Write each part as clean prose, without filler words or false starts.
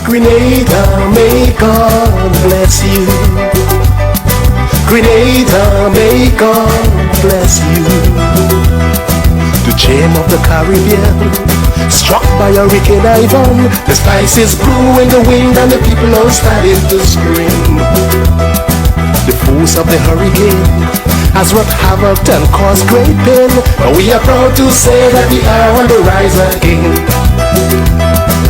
Grenada, may God bless you. Grenada, may God bless you. The gem of the Caribbean, struck by Hurricane Ivan. The spices blew in the wind and the people all started to scream. The force of the hurricane has wrought havoc and caused great pain, but we are proud to say that we are on the rise again.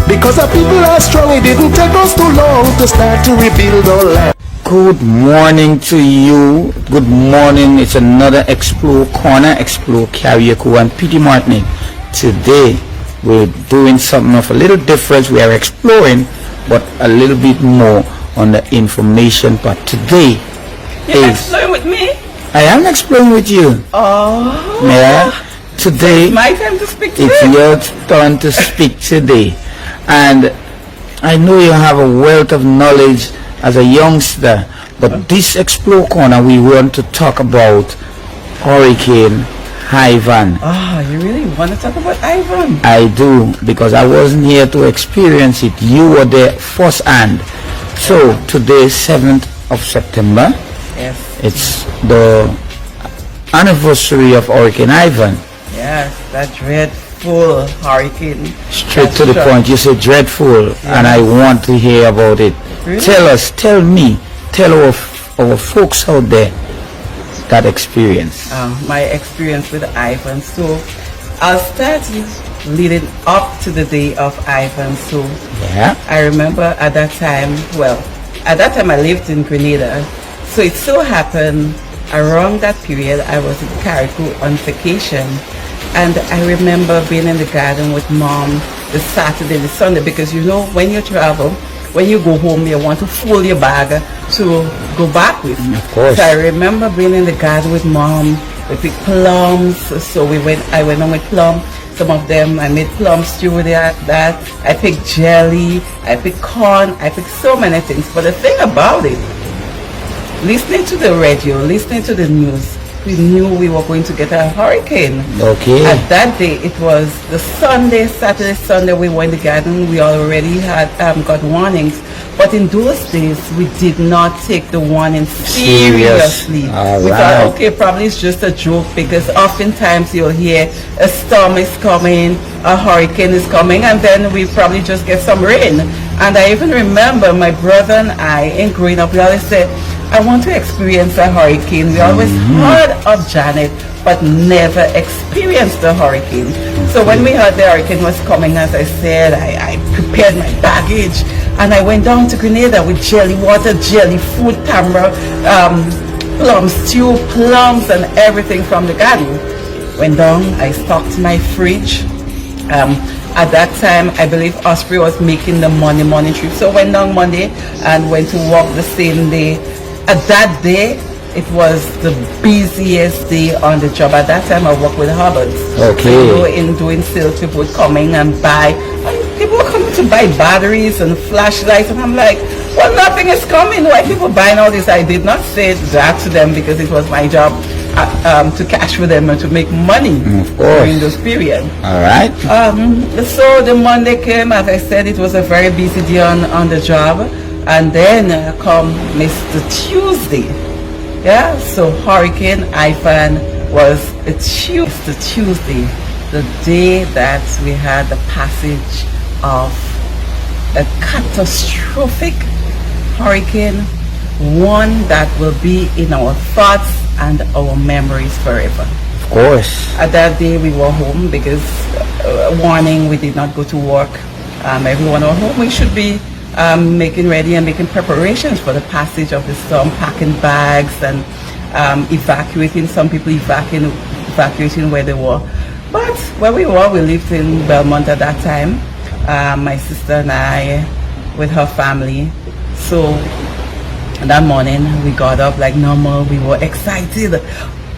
Because our people are strong, it didn't take us too long to start to rebuild our land. Good morning to you. Good morning. It's another Explore Corner, Explore Carriacou and Petite Martinique. Today we're doing something of a little difference. We are exploring, but a little bit more on the information part. Today You're exploring with me? I am exploring with you. Oh. Yeah. Today it's my time to speak to it's you. your turn to speak today. And I know you have a wealth of knowledge as a youngster, but this Explore Corner we want to talk about Hurricane Ivan. Oh, you really want to talk about Ivan? I do, because I wasn't here to experience it. You were there firsthand. So today, 7th of September. Yes. It's the anniversary of Hurricane Ivan. Yes, that dreadful hurricane. Straight to the point, you say dreadful, yes. And I want to hear about it. Really? Tell us, tell me, tell our folks out there that experience. My experience with Ivan. So I'll start leading up to the day of Ivan. So yeah, I remember at that time, I lived in Grenada. So it so happened around that period I was in Carriacou on vacation, and I remember being in the garden with mom the Saturday, the Sunday, because you know when you travel, when you go home you want to fold your bag to go back with. Of course. So I remember being in the garden with mom. We picked plums, so I went on with plum. Some of them I made plum stew with that. I picked jelly, I picked corn, I picked so many things. But the thing about it, listening to the radio, listening to the news, we knew we were going to get a hurricane. Okay. At that day, it was the Saturday, Sunday, we were in the garden. We already had got warnings. But in those days, we did not take the warning seriously. We thought, okay, probably it's just a joke, because oftentimes you'll hear a storm is coming, a hurricane is coming, and then we probably just get some rain. And I even remember my brother and I, in growing up, we always said, I want to experience a hurricane. We always heard of Janet, but never experienced a hurricane. So when we heard the hurricane was coming, as I said, I prepared my baggage, and I went down to Grenada with jelly water, jelly food, tamara, plum stew, plums, and everything from the garden. Went down, I stocked my fridge. At that time, I believe Osprey was making the Monday morning trip. So went down Monday and went to work the same day. At that day, it was the busiest day on the job. At that time, I worked with Hubbards. Okay. So in doing sales, people would come in and buy. And people were coming to buy batteries and flashlights. And I'm like, well, nothing is coming. Why people buying all this? I did not say that to them, because it was my job to cash for them and to make money during those periods. All right. So the Monday came. As I said, it was a very busy day on the job. And then come Mr. Tuesday. Yeah, so Hurricane Ivan was the Tuesday, the day that we had the passage of a catastrophic hurricane, one that will be in our thoughts and our memories forever. Of course. At that day we were home because, warning, we did not go to work. Everyone was home. We should be making ready and making preparations for the passage of the storm, packing bags and evacuating. Some people evacuating where they were. But where we were, we lived in Belmont at that time. My sister and I, with her family. So that morning we got up like normal. We were excited.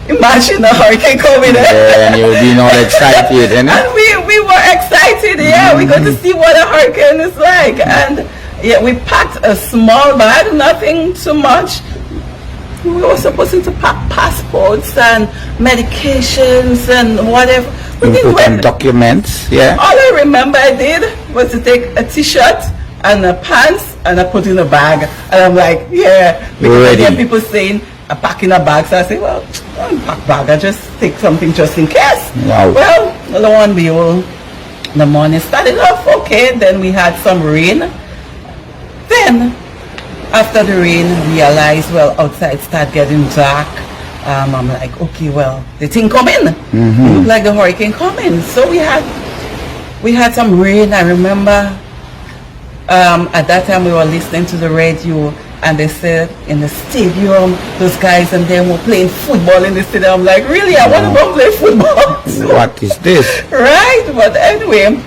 Imagine a hurricane coming. Yeah, and you were being all excited, and we were excited. Yeah, we got to see what a hurricane is like. And yeah, we packed a small bag, nothing too much. We were supposed to pack passports and medications and whatever. We didn't put some documents. Yeah. All I remember I did was to take a t-shirt, and pants, and I put in a bag. And I'm like, yeah. Because I hear people saying, I pack in a bag. So I say, well, I don't pack bag. I just take something just in case. Wow. Well, lo and behold, the morning started off okay. Then we had some rain. Then, after the rain, realized, well, outside start getting dark. I'm like, okay, well, the thing coming. It looked like the hurricane coming. So we had some rain. I remember at that time we were listening to the radio, and they said in the stadium, those guys and them were playing football in the stadium. I'm like, really? I want to go play football. What is this? Right? But anyway,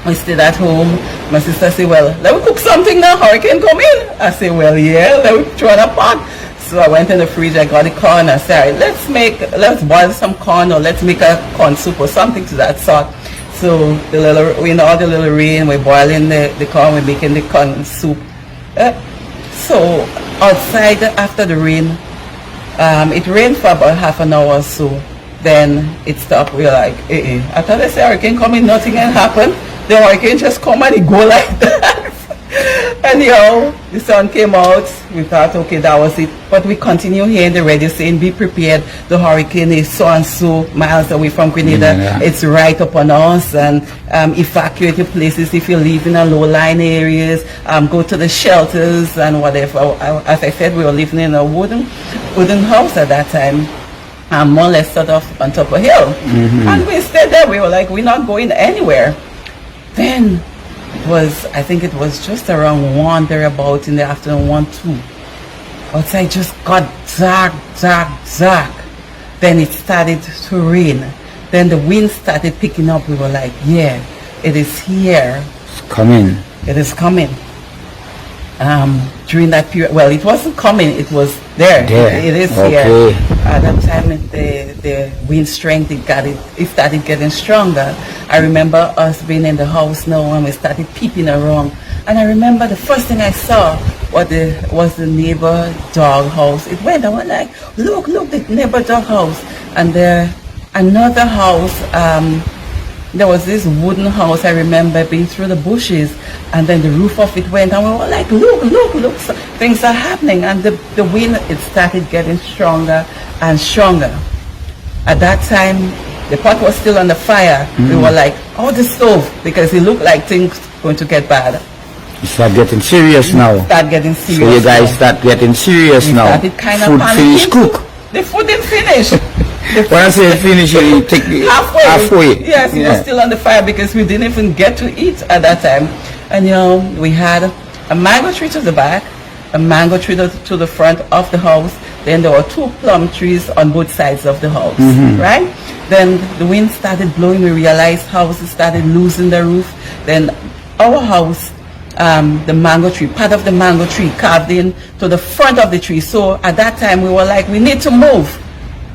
we stayed at home. My sister said, well, let me cook something now, hurricane come in. I said, well, yeah, let me throw in a pot. So I went in the fridge, I got the corn, I said, all right, let's boil some corn, or let's make a corn soup or something to that sort. So in all the little rain, we're boiling the corn, we're making the corn soup. So outside after the rain, it rained for about half an hour or so. Then it stopped. We're like, I thought I said hurricane coming, nothing can happen. The hurricane just come and it go like that. Anyhow, the sun came out. We thought, okay, that was it. But we continue hearing the radio saying, be prepared. The hurricane is so and so miles away from Grenada. Yeah. It's right upon us, and evacuate your places if you live in a low-lying areas. Go to the shelters and whatever. As I said, we were living in a wooden house at that time. More or less sort of on top of a hill. And we stayed there. We were like, we're not going anywhere. Then I think it was just around 1 thereabout in the afternoon, 1, 2. Outside just got dark. Then it started to rain. Then the wind started picking up. We were like, yeah, it is here. It's coming. It is coming. During that period, well, it wasn't coming, it was there. It is here. At that time, the wind strength, it started getting stronger. I remember us being in the house now, and we started peeping around. And I remember the first thing I saw was the neighbor dog house. It went, I went like, look, the neighbor dog house. And there, another house, there was this wooden house, I remember being through the bushes, and then the roof of it went, and we were like, look, so things are happening. And the wind, it started getting stronger and stronger. At that time, the pot was still on the fire. We were like, oh, the stove, because it looked like things going to get bad. You start getting serious now. Start getting serious. So you guys start getting serious now. Started kind of food finish cook. The food didn't finish. When I say finish, you take halfway. Yes, it was still on the fire because we didn't even get to eat at that time. And we had a mango tree to the back, a mango tree to the front of the house. Then there were 2 plum trees on both sides of the house, right? Then the wind started blowing. We realized houses started losing their roof. Then our house, the mango tree, part of the mango tree carved in to the front of the tree. So at that time we were like, we need to move,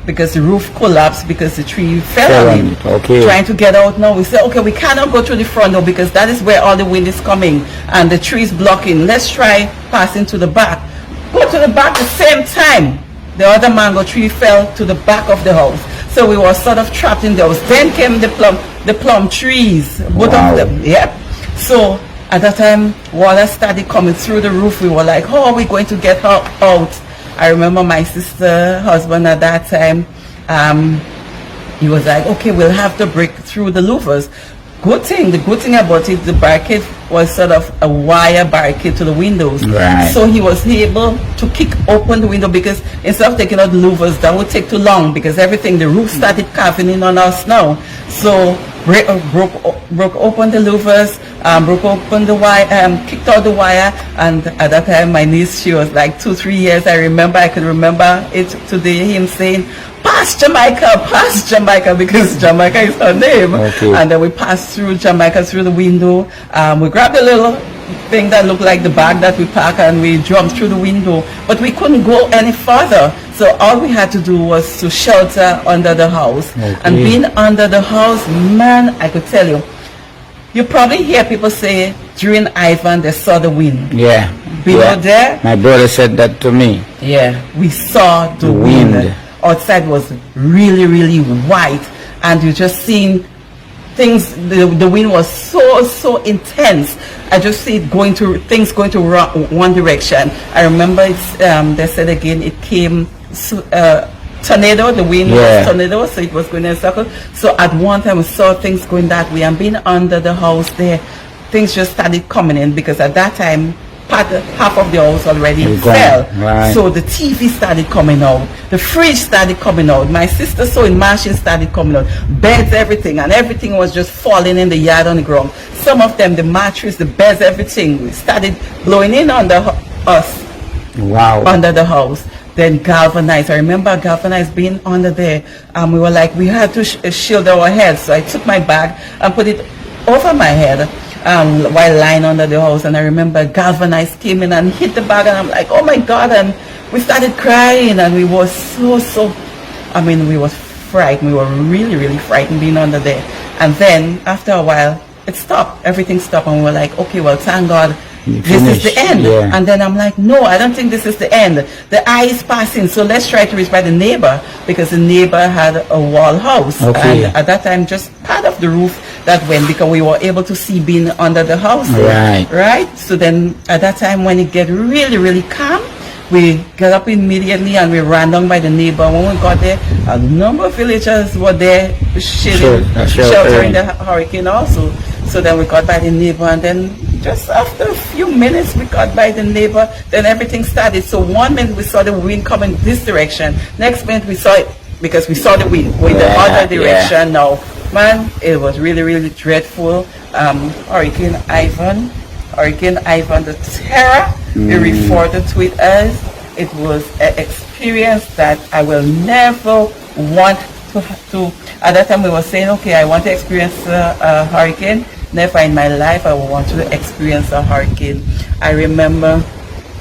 because the roof collapsed because the tree fell on it. Okay. Trying to get out now. We said, okay, we cannot go through the front door because that is where all the wind is coming and the tree is blocking. Let's try passing to the back. Go to the back the same time. The other mango tree fell to the back of the house. So we were sort of trapped in the house. Then came the plum trees, both of them. Yep. So at that time, water started coming through the roof. We were like, how are we going to get out? I remember my sister's husband at that time, he was like, okay, we'll have to break through the louvers. The good thing about it, the barricade was sort of a wire barricade to the windows. Right. So he was able to kick open the window, because instead of taking out the louvers, that would take too long, because the roof started caving in on us now. So broke open the louvers, broke open the wire, kicked out the wire. And at that time, my niece, she was like 2-3 years. I could remember it today, him saying, pass Jamaica, because Jamaica is her name. Okay. And then we passed through Jamaica through the window. We grabbed a little thing that looked like the bag that we packed, and we jumped through the window. But we couldn't go any further. So all we had to do was to shelter under the house. Okay. And being under the house, man, I could tell you, you probably hear people say during Ivan they saw the wind. Yeah. Below there. My brother said that to me. Yeah. We saw the wind. Outside was really, really white, and you just seen the wind was so intense. I just see things going to one direction. I remember they said again it came tornado. The wind was tornado, so it was going in a circle. So at one time we saw things going that way, and being under the house there, things just started coming in, because at that time half of the house already fell. Right. So the TV started coming out, the fridge started coming out, my sister's sewing machine started coming out, beds, everything, and everything was just falling in the yard on the ground. Some of them, the mattress, the beds, everything started blowing in under us. Wow. Under the house. Then galvanized. I remember galvanized being under there. We were like, we had to shield our heads. So I took my bag and put it over my head while lying under the house. And I remember galvanized came in and hit the bag, and I'm like, oh my God. And we started crying, and we were we were frightened. We were really, really frightened being under there. And then after a while, it stopped. Everything stopped, and we were like, okay, well, thank God. This is the end. Yeah. And then I'm like, no, I don't think this is the end. The eye is passing, so let's try to reach by the neighbor, because the neighbor had a wall house. Okay. And at that time, just part of the roof that went, because we were able to see being under the house. Right. So then at that time, when it get really, really calm, we got up immediately and we ran down by the neighbor. When we got there, a number of villagers were there sheltering the hurricane also. So then we got by the neighbor, and then just after a few minutes we got by the neighbor, then everything started. So 1 minute we saw the wind coming this direction, next minute we saw it, because we saw the wind going the other direction. Now, man, it was really, really dreadful. Hurricane Ivan, the terror, they referred to it as. It was an experience that I will never want to. At that time we were saying, okay, I want to experience a hurricane. Never in my life I would want to experience a hurricane. I remember,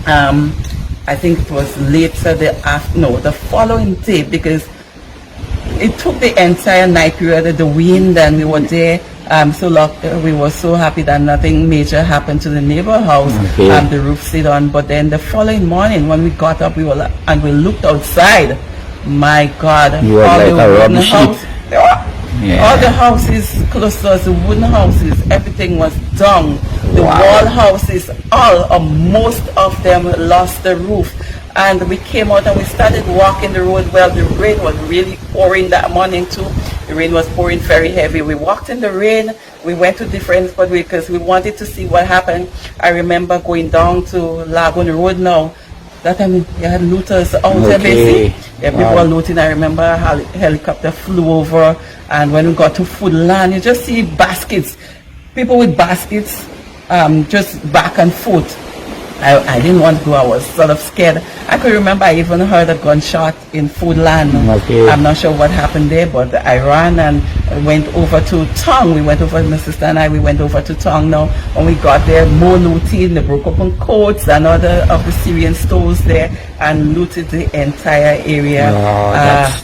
I think it was later the following day, because it took the entire night period, the wind, and we were there. We were so happy that nothing major happened to the neighbor house. Okay. The roof stayed on. But then the following morning, when we got up, we looked outside. My God! You were all like the a wooden rubber house, sheet. all the houses close to us, the wooden houses, everything was down. The wall houses, most of them lost the roof. And we came out and we started walking the road. Well, the rain was really pouring that morning too. The rain was pouring very heavy. We walked in the rain. We went to different spots because we wanted to see what happened. I remember going down to Lagoon Road now. That time you had looters out there, basically. Yeah, people were looting. I remember a helicopter flew over, and when we got to Foodland, you just see baskets, people with baskets, just back and forth. I didn't want to go. I was sort of scared. I could remember I even heard a gunshot in Foodland. Okay. I'm not sure what happened there, but I ran and went over to Tong. We went over, my sister and I, we went over to Tong now. When we got there, more looting, they broke open coats and other of the Syrian stores there and looted the entire area.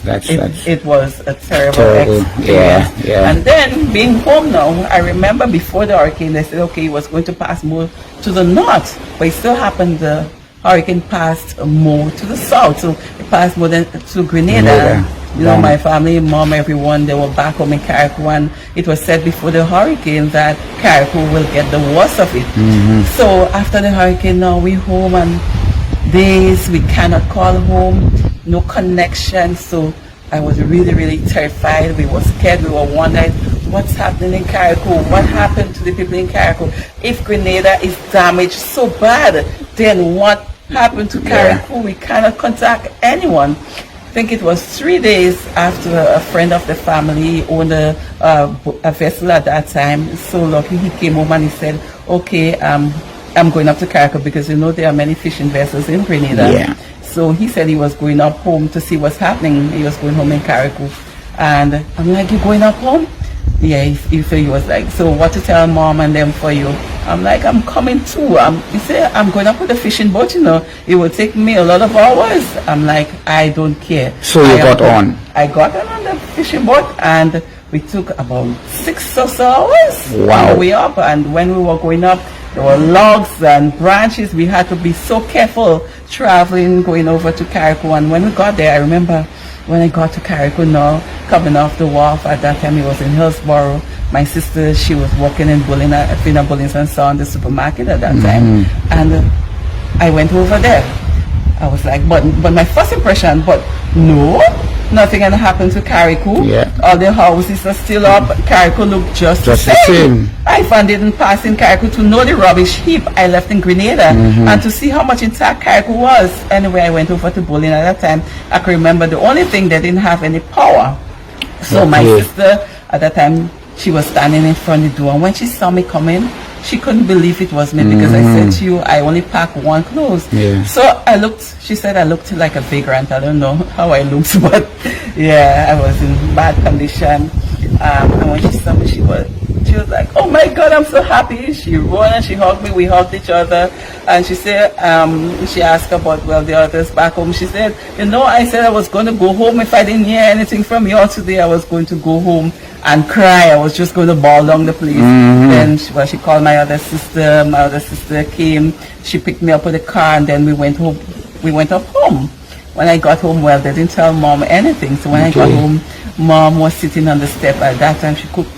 It was a terrible experience. Yeah. And then being home now, I remember before the hurricane, they said, okay, it was going to pass more to the north, but it still happened, the hurricane passed more to the south, so it passed more than to Grenada. You know, my family, mom, everyone, they were back home in Carriacou, and it was said before the hurricane that Carriacou will get the worst of it. So after the hurricane now, we home, and days we cannot call home, no connection. So I was really, really terrified. We were scared. We were wondering what's happening in Carriacou. What happened to the people in Carriacou? If Grenada is damaged so bad, then what happened to Carriacou? We cannot contact anyone. I think it was 3 days after a friend of the family owned a vessel at that time. So lucky, he came home and he said, okay, I'm going up to Carriacou, because you know there are many fishing vessels in Grenada. So he said he was going up home to see what's happening. He was going home in Carriacou. And I'm like, you going up home? Yeah, he was like, so what to tell mom and them for you? I'm like, I'm coming too. He said, I'm going up with a fishing boat, you know. It will take me a lot of hours. I'm like, I don't care. So you got on? I got on the fishing boat, and we took about 6 or so hours on the way up. And when we were going up, there were logs and branches. We had to be so careful traveling, going over to Carriacou. And when we got there, I remember when I got to Carriacou now, coming off the wharf, at that time it was in Hillsborough, My sister, she was working in Fina Bullins and Son, the supermarket at that time, and I went over there. I was like, but my first impression, but no, nothing had happened to Carriacou. Yeah. All the houses are still up. Carriacou looked just the same. I found it in passing Carriacou to know the rubbish heap I left in Grenada and to see how much intact Carriacou was. Anyway, I went over to Bulin at that time. I can remember the only thing, they didn't have any power. So my sister at that time, she was standing in front of the door, and when she saw me coming, she couldn't believe it was me because I said to you, I only pack one clothes. Yeah. So I looked, she said I looked like a vagrant. I don't know how I looked, but yeah, I was in bad condition. And when she saw me, she was like, oh my God, I'm so happy. She ran and she hugged me. We hugged each other. And she said, she asked about, well, the others back home. She said, you know, I said I was going to go home. If I didn't hear anything from you all today, I was going to go home and cry. I was just going to bawl down the place. Then she called my other sister. My other sister came. She picked me up with a car, and then we went home. We went up home. When I got home, well, they didn't tell Mom anything. So when I got home, Mom was sitting on the step. At that time, she cooked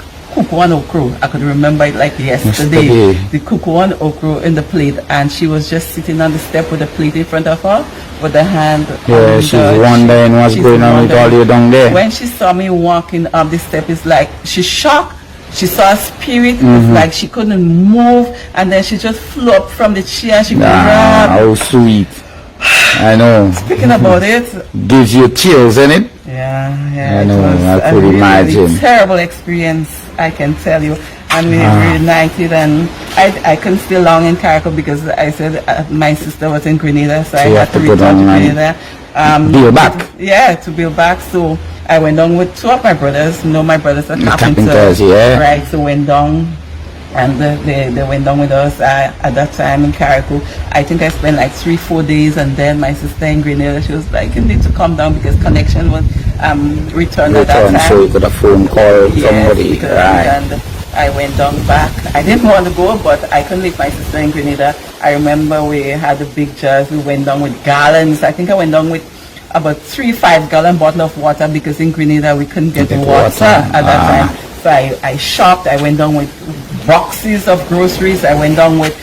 one okra. I could remember it like yesterday. The cook one okra in the plate, and she was just sitting on the step with a plate in front of her with the hand. Yeah, she's wondering what's going on with all you down there. When she saw me walking up the step, it's like she's shocked. She saw a spirit. It's like she couldn't move, and then she just flew up from the chair. She grabbed. How sweet. I know. Speaking about it, gives you chills, isn't it? Yeah. I know. I could imagine. Really terrible experience, I can tell you. And we reunited, and I couldn't stay long in Carriacou because I said my sister was in Grenada, so I had to return to Grenada. Build back. Yeah, to build back. So I went down with two of my brothers. You know, my brothers are carpenters. Yeah. Right. So went down. And they went down with us at that time in Carriacou. I think I spent like 3-4 days, and then my sister in Grenada, she was like, you need to come down because connection was returned at that time. So you could have phone call somebody. Right. And I went down back. I didn't want to go, but I couldn't leave my sister in Grenada. I remember we had a big jars. We went down with gallons. I think I went down with about 3 5-gallon bottle of water because in Grenada we couldn't get water at that time. So I shopped. I went down with boxes of groceries. I went down with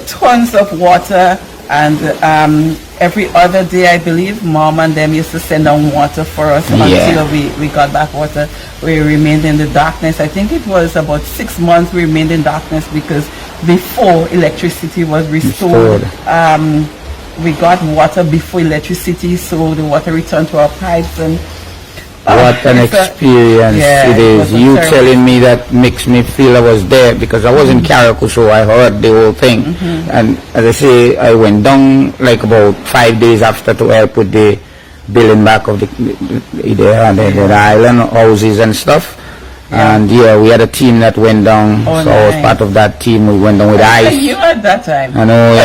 tons of water, and every other day, I believe, Mom and them used to send down water for us until we got back water. We remained in the darkness. I think it was about 6 months we remained in darkness because before electricity was restored. We got water before electricity, so the water returned to our pipes. And what an experience it is. You telling me that makes me feel I was there because I was in Carriacou, so I heard the whole thing. And as I say, I went down like about 5 days after to help with the building back of the island houses and stuff. And we had a team that went down, so I was part of that team. We went down with ice. You at that time. I know,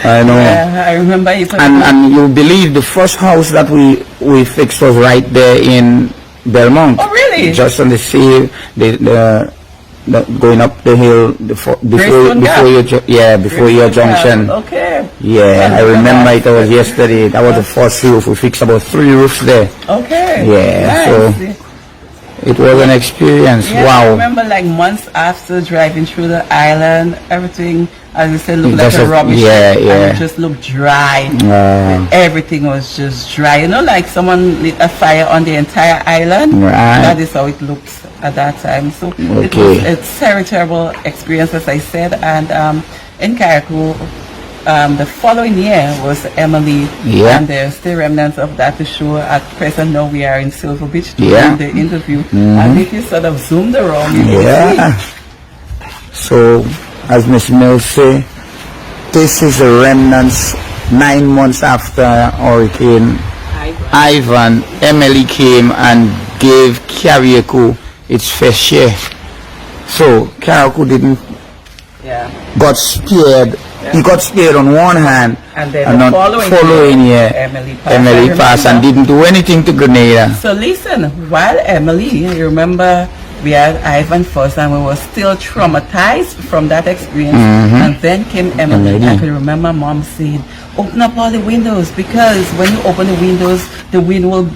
I know. Yeah, I remember you. And you believe the first house that we fixed was right there in Belmont. Oh, really? Just on the sea, the going up the hill before your junction. Okay. Yeah, I remember it was yesterday. That was the first roof. We fixed about 3 roofs there. Okay. Yeah. Nice. So it was an experience. Yeah, wow. I remember like months after driving through the island, everything, as you said, looked like a rubbish. And it just looked dry. Everything was just dry. You know, like someone lit a fire on the entire island. Right. That is how it looked at that time. So it was a terrible experience, as I said. And in Carriacou, the following year was Emily, and there's still remnants of that to show. At present, now we are in Silver Beach doing the interview. I think you sort of zoomed around. So, as Miss Mills say, this is the remnants 9 months after Hurricane Ivan. Emily came and gave Carriacou its fair share. So, Carriacou didn't got spared. He got spared on one hand, and then the following year, Emily passed and didn't do anything to Grenada. So listen, while Emily, you remember we had Ivan first, and we were still traumatized from that experience. And then came Emily. I can remember Mom saying, "Open up all the windows because when you open the windows, the wind will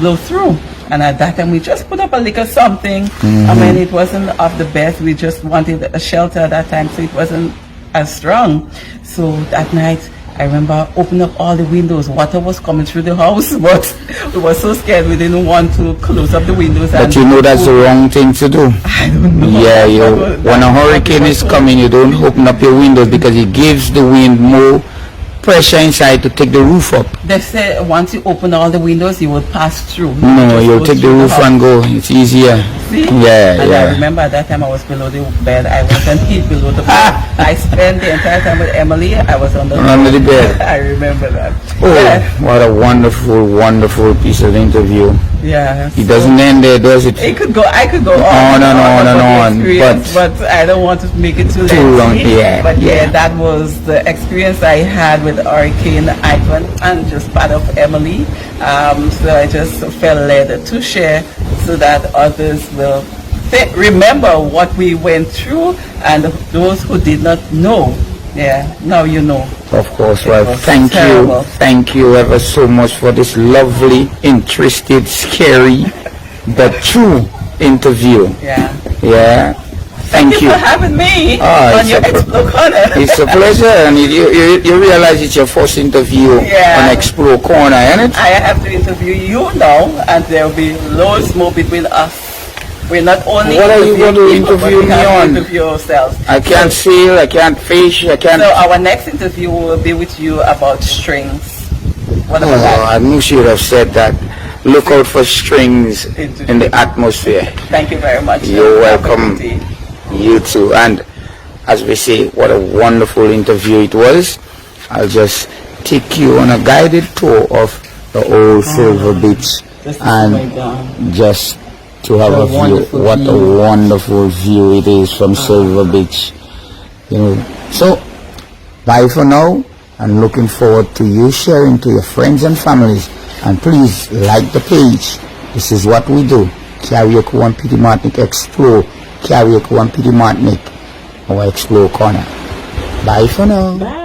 blow through." And at that time, we just put up a little something. I mean, it wasn't of the best. We just wanted a shelter at that time, so it wasn't as strong. So that night, I remember opening up all the windows. Water was coming through the house, but we were so scared we didn't want to close up the windows. But you know that's the wrong thing to do. I don't know. Yeah, when a hurricane is coming, you don't open up your windows because it gives the wind more pressure inside to take the roof up. They said once you open all the windows, you will pass through. No, you'll take the roof and go. It's easier. See? Yeah, and yeah. I remember at that time I was below the bed. I wasn't hid below the bed. I spent the entire time with Emily. I was under the bed. I remember that. Oh, Yeah. what a wonderful, wonderful piece of interview. Yeah. It doesn't end there, does it? It could go. I could go On and on and about on, the experience, but I don't want to make it too long. lengthy. Yeah, But yeah. that was the experience I had with Hurricane Ivan and just part of Emily. So I just felt led to share so that others will remember what we went through, and those who did not know. Yeah, now you know. Of course, well, was thank terrible. you. Thank you ever so much for this lovely, interesting, scary, but true interview. Yeah. Yeah. Thank you. For having me Ah, on your Explore Corner. It's a pleasure, and you realize it's your first interview Yeah. on Explore Corner, isn't it? I have to interview you now, and there will be loads more between us. We're not only What are you going to people, but interview we me have to on? interview ourselves. I can't feel, I can't fish, I can't... So our next interview will be with you about strings. What about Oh, that? I knew she would have said that. Look out for strings in the atmosphere. Thank you very much. You're Have a welcome. good day. You too. And as we say, what a wonderful interview it was. I'll just take you on a guided tour of the old Silver Beach, This is and way down. just to have a view. wonderful What view. a wonderful view it is from Silver Beach. You know. So, bye for now, and looking forward to you sharing to your friends and families. And please like the page. This is what we do. Carriacou and Petite Martinique explore. Carriacou and Petite Martinique, our Explore Corner. Bye for now. Bye.